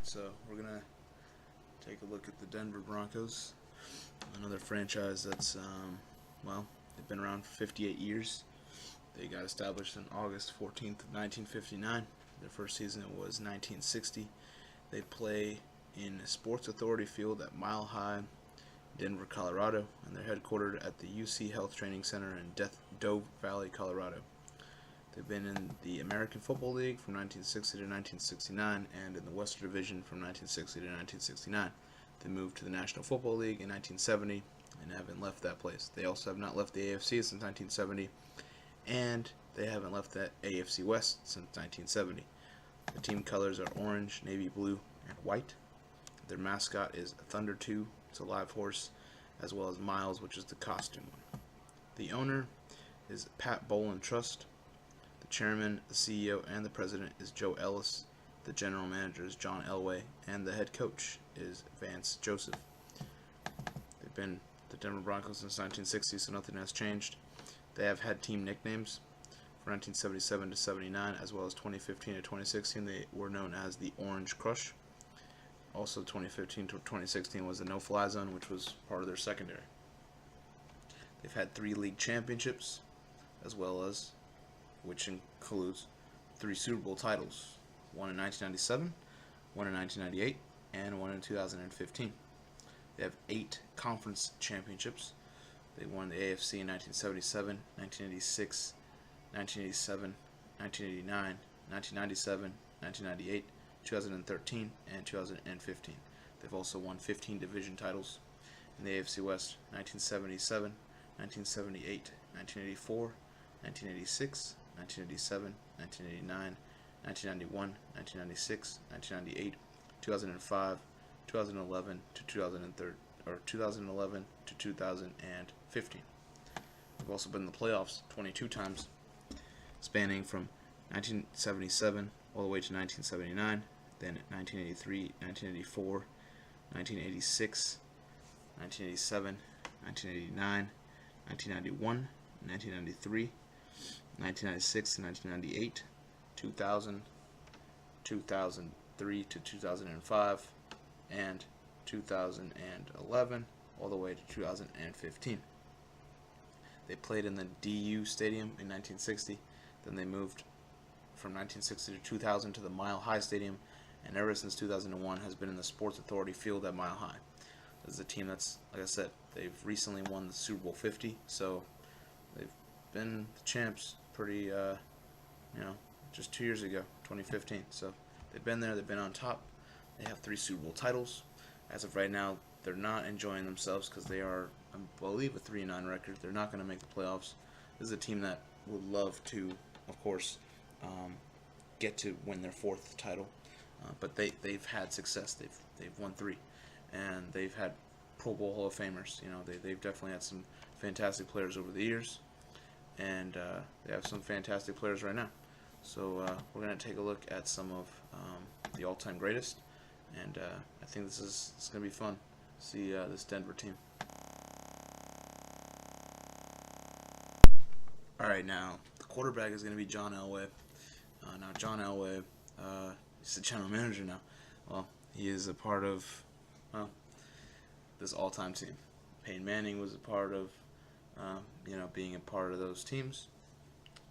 So we're gonna take a look at the Denver Broncos, another franchise that's they've been around for 58 years. They got established on August 14th of 1959. Their first season was 1960. They play in Sports Authority Field at Mile High, Denver, Colorado, and they're headquartered at the UC Health Training Center in Dove Valley, Colorado. They've been in the American Football League from 1960 to 1969 and in the Western Division from 1960 to 1969. They moved to the National Football League in 1970 and haven't left that place. They also have not left the AFC since 1970, and they haven't left the AFC West since 1970. The team colors are orange, navy blue, and white. Their mascot is Thunder 2, it's a live horse, as well as Miles, which is the costume one. The owner is Pat Boland Trust. The chairman, the CEO, and the president is Joe Ellis. The general manager is John Elway, and the head coach is Vance Joseph. They've been the Denver Broncos since 1960, so nothing has changed. They have had team nicknames. For 1977 to 79, as well as 2015 to 2016, they were known as the Orange Crush. Also, 2015 to 2016 was the No-Fly Zone, which was part of their secondary. They've had 3 league championships, as well as, which includes 3 Super Bowl titles, one in 1997, one in 1998, and one in 2015. They have 8 conference championships. They won the AFC in 1977, 1986, 1987, 1989, 1997, 1998, 2013, and 2015. They've also won 15 division titles in the AFC West: 1977, 1978, 1984, 1986, 1987, 1989, 1991, 1996, 1998, 2005, 2011 to 2011 to 2015. They've also been in the playoffs 22 times, spanning from 1977 all the way to 1979, then 1983, 1984, 1986, 1987, 1989, 1991, 1993, 1996 to 1998, 2000, 2003 to 2005, and 2011 all the way to 2015. They played in the DU Stadium in 1960. Then they moved from 1960 to 2000 to the Mile High Stadium, and ever since 2001 has been in the Sports Authority Field at Mile High. This is a team that's, like I said, they've recently won the Super Bowl 50, so they've been the champs pretty, just 2 years ago, 2015. So they've been there, they've been on top. They have 3 Super Bowl titles. As of right now, they're not enjoying themselves because they are, I believe, a 3-9 record. They're not going to make the playoffs. This is a team that would love to, of course, get to win their 4th title, but they've had success. They've won 3, and they've had Pro Bowl Hall of Famers. They've definitely had some fantastic players over the years, and they have some fantastic players right now. So we're gonna take a look at some of the all-time greatest, and I think it's gonna be fun to see this Denver team. All right, now the quarterback is going to be John Elway. Now John Elway, he's the general manager now. Well, he is a part of this all-time team. Peyton Manning was a part of being a part of those teams.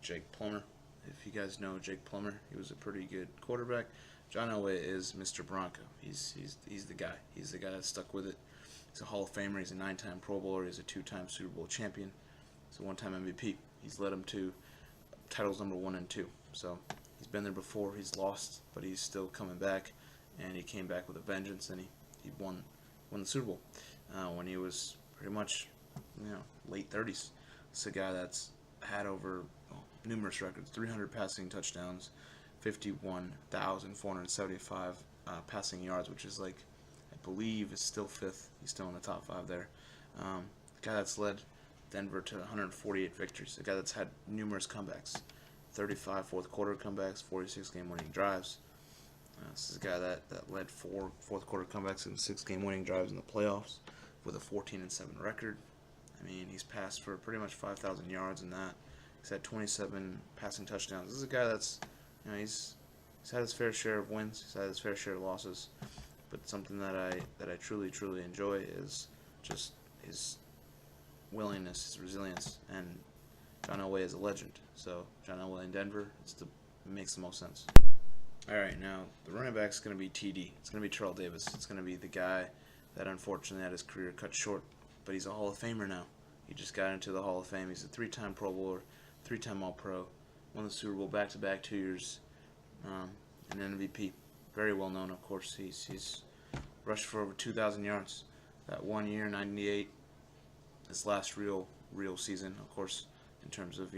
Jake Plummer, if you guys know Jake Plummer, he was a pretty good quarterback. John Elway is Mr. Bronco. He's the guy. He's the guy that stuck with it. He's a Hall of Famer. He's a 9-time Pro Bowler. He's a 2-time Super Bowl champion. He's a 1-time MVP. He's led them to titles number 1 and 2. So he's been there before. He's lost, but he's still coming back, and he came back with a vengeance, and he won the Super Bowl when he was pretty much late 30s. It's a guy that's had over numerous records: 300 passing touchdowns, 51,475 passing yards, which is I believe is still 5th. He's still in the top 5 there. The guy that's led Denver to 148 victories. A guy that's had numerous comebacks, 35 fourth quarter comebacks, 46 game winning drives. This is a guy that led 4 fourth quarter comebacks and 6 game winning drives in the playoffs with a 14-7 record. I mean, he's passed for pretty much 5,000 yards in that. He's had 27 passing touchdowns. This is a guy that's, he's He's had his fair share of wins. He's had his fair share of losses. But something that I truly, truly enjoy is just his willingness, his resilience, and John Elway is a legend. So John Elway in Denver, it makes the most sense. All right, now the running back is going to be TD. It's going to be Terrell Davis. It's going to be the guy that unfortunately had his career cut short, but he's a Hall of Famer now. He just got into the Hall of Fame. He's a 3-time Pro Bowler, 3-time All-Pro, won the Super Bowl back-to-back 2 years, an MVP. Very well known, of course. He's rushed for over 2,000 yards. That 1 year, 98, his last real season, of course, in terms of,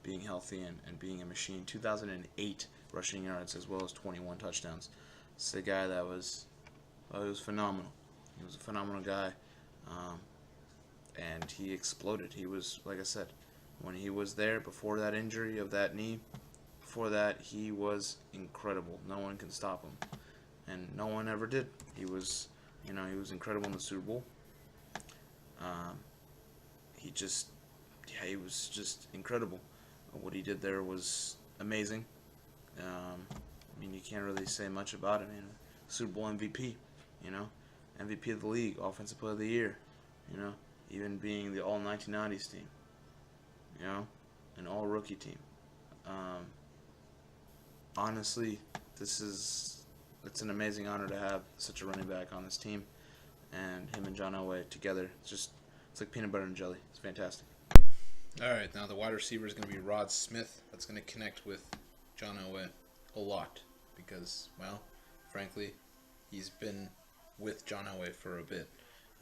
being healthy and being a machine. 2008 rushing yards as well as 21 touchdowns. It's a guy that was phenomenal. He was a phenomenal guy, and he exploded. He was, like I said, when he was there before that injury of that knee, before that, he was incredible. No one can stop him, and no one ever did. He was incredible in the Super Bowl. He was just incredible. What he did there was amazing. You can't really say much about it. Super Bowl MVP, MVP of the league, Offensive Player of the Year, even being the All 1990s team, an All Rookie team. Honestly, it's an amazing honor to have such a running back on this team, and him and John Elway together. It's like peanut butter and jelly. It's fantastic. All right, now the wide receiver is going to be Rod Smith. That's going to connect with John Elway a lot because, well, frankly, he's been with John Elway for a bit.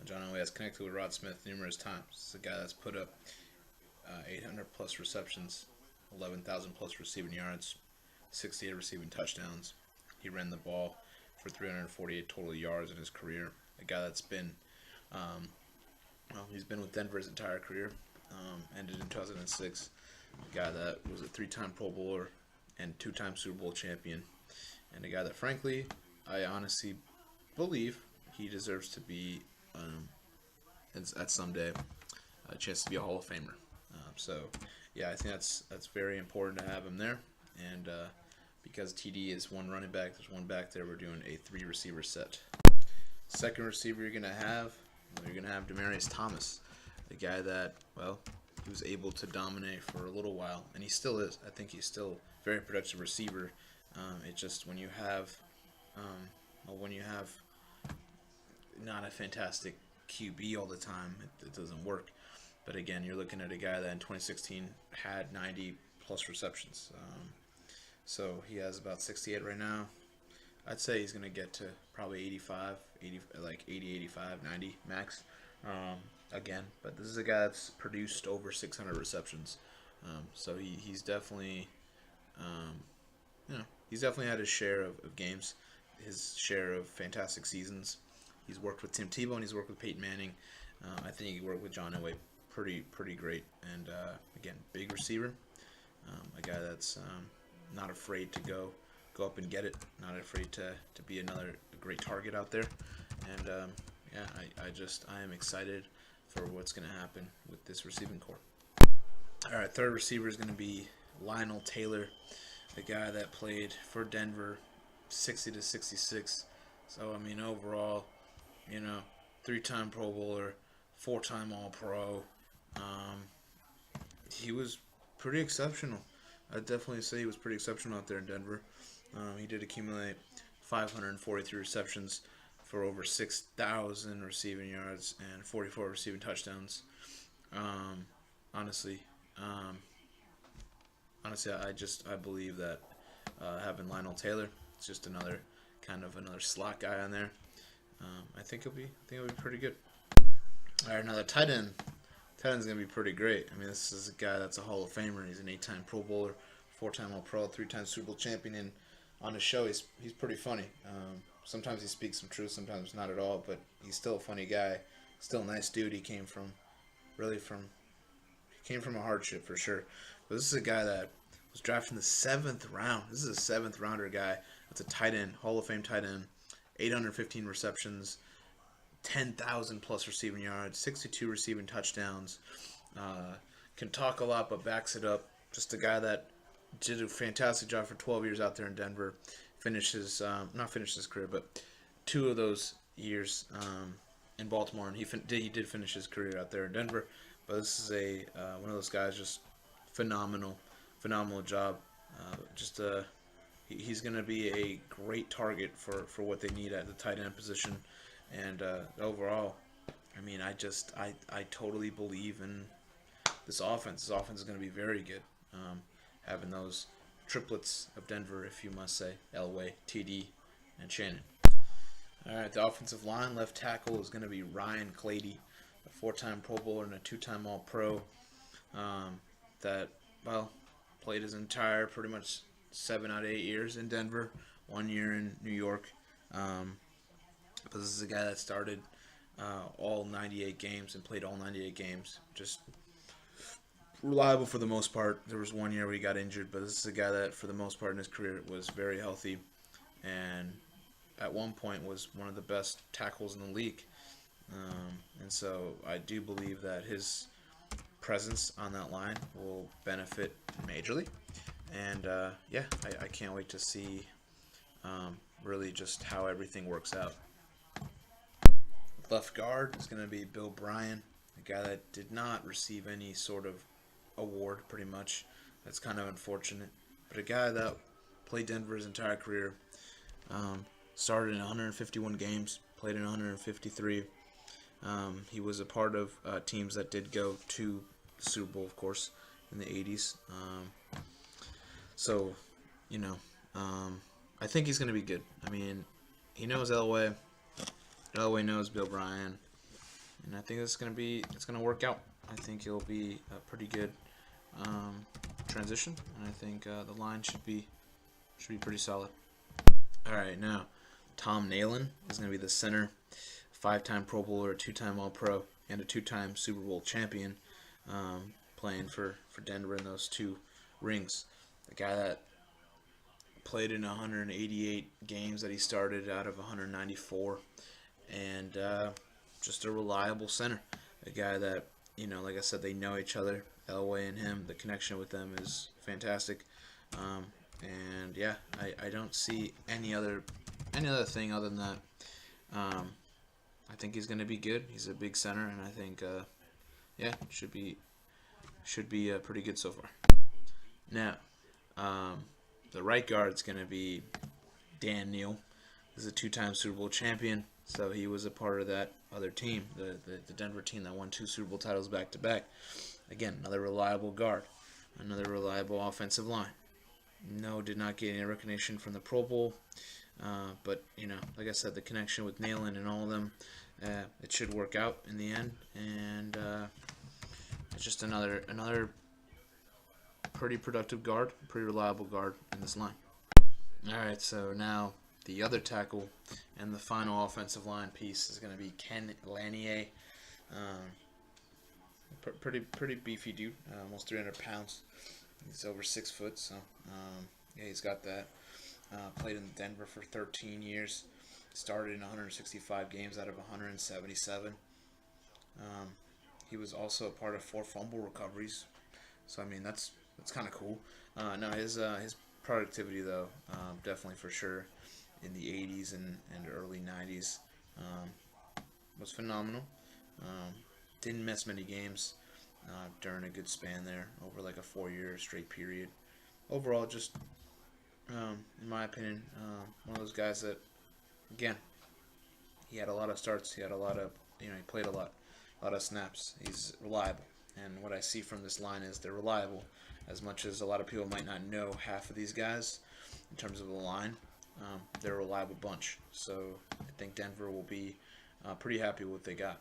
John Elway has connected with Rod Smith numerous times. He's a guy that's put up 800 plus receptions, 11,000 plus receiving yards, 68 receiving touchdowns. He ran the ball for 348 total yards in his career. A guy that's been, he's been with Denver his entire career. Ended in 2006. A guy that was a 3-time Pro Bowler and 2-time Super Bowl champion. And a guy that, frankly, I honestly believe he deserves to be, at someday, a chance to be a Hall of Famer. I think that's very important to have him there. And because TD is one running back, there's one back there, we're doing a 3-receiver set. Second receiver you're going to have Demaryius Thomas. The guy that, he was able to dominate for a little while, and he still is. I think he's still a very productive receiver. It's just when you have not a fantastic QB all the time, it doesn't work. But again, you're looking at a guy that in 2016 had 90 plus receptions. So he has about 68 right now. I'd say he's going to get to probably 85, 85, 90 max. Again, but this is a guy that's produced over 600 receptions, so he's definitely, he's definitely had his share of games, his share of fantastic seasons. He's worked with Tim Tebow and he's worked with Peyton Manning. I think he worked with John Elway pretty great, and again, big receiver, a guy that's not afraid to go up and get it, not afraid to be another great target out there, and I am excited for what's going to happen with this receiving corps. All right, third receiver is going to be Lionel Taylor, the guy that played for Denver 60 to 66. So, overall, 3-time Pro Bowler, 4-time All-Pro. He was pretty exceptional. I'd definitely say he was pretty exceptional out there in Denver. He did accumulate 543 receptions for over 6,000 receiving yards and 44 receiving touchdowns. Honestly, I believe that having Lionel Taylor, it's just another slot guy on there. I think it'll be pretty good. All right, now the tight end. Tight end's gonna be pretty great. This is a guy that's a Hall of Famer. He's an 8-time Pro Bowler, 4-time All-Pro, 3-time Super Bowl champion, and on his show, he's pretty funny. Sometimes he speaks some truth, sometimes not at all, but he's still a funny guy, still a nice dude. He came from a hardship for sure. But this is a guy that was drafted in the 7th round. This is a 7th rounder guy. That's a tight end, Hall of Fame tight end, 815 receptions, 10,000 plus receiving yards, 62 receiving touchdowns. Can talk a lot, but backs it up. Just a guy that did a fantastic job for 12 years out there in Denver. finish his not finish his career, but 2 of those years in Baltimore, and he did finish his career out there in Denver. But this is a one of those guys, just phenomenal job. Just he's going to be a great target for what they need at the tight end position, and overall, I mean, I totally believe in this offense. This offense is going to be very good. Having those triplets of Denver, if you must say, Elway, TD, and Shannon. All right, the offensive line, left tackle is going to be Ryan Clady, a 4-time Pro Bowler and a 2-time All-Pro. That, well, played his entire pretty much 7 out of 8 years in Denver, 1 year in New York. But this is a guy that started all 98 games and played all 98 games. Just reliable for the most part. There was 1 year where he got injured, but this is a guy that for the most part in his career was very healthy, and at one point was one of the best tackles in the league. And so I do believe that his presence on that line will benefit majorly. And yeah, I can't wait to see really just how everything works out. Left guard is going to be Bill Bryan, a guy that did not receive any sort of award, pretty much. That's kind of unfortunate. But a guy that played Denver his entire career, started in 151 games, played in 153. He was a part of teams that did go to the Super Bowl, of course, in the 80s. So, you know, I think he's going to be good. I mean, he knows Elway. Elway knows Bill Bryan. And I think it's going to work out. I think it'll be a pretty good transition. And I think the line should be pretty solid. All right, now, Tom Nalin is going to be the center. 5-time Pro Bowler, a 2-time All-Pro, and a 2-time Super Bowl champion, playing for Denver in those 2 rings. The guy that played in 188 games that he started out of 194, and just a reliable center. A guy that, you know, like I said, they know each other. Elway and him, the connection with them is fantastic. And yeah, I don't see any other thing other than that. I think he's going to be good. He's a big center, and I think, yeah, should be pretty good so far. Now, the right guard is going to be Dan Neal. He's a 2-time Super Bowl champion, so he was a part of that other team, the Denver team that won 2 Super Bowl titles back to back. Again, another reliable guard, another reliable offensive line. No, did not get any recognition from the Pro Bowl. But, you know, like I said, the connection with Nalin and all of them, it should work out in the end. And it's just another pretty productive guard, pretty reliable guard in this line. All right, so now the other tackle and the final offensive line piece is going to be Ken Lanier. Pretty beefy dude, almost 300 pounds. He's over 6 foot, so yeah, he's got that. Played in Denver for 13 years. Started in 165 games out of 177. He was also a part of 4 fumble recoveries. So I mean, that's kind of cool. No, his productivity though, definitely for sure, in the 80s and early 90s, was phenomenal. Didn't miss many games during a good span there, over like a 4-year straight period. Overall, just in my opinion, one of those guys that, again, he had a lot of starts. He had a lot of, he played a lot of snaps. He's reliable, and what I see from this line is they're reliable. As much as a lot of people might not know half of these guys in terms of the line, they're a reliable bunch. So I think Denver will be pretty happy with what they got.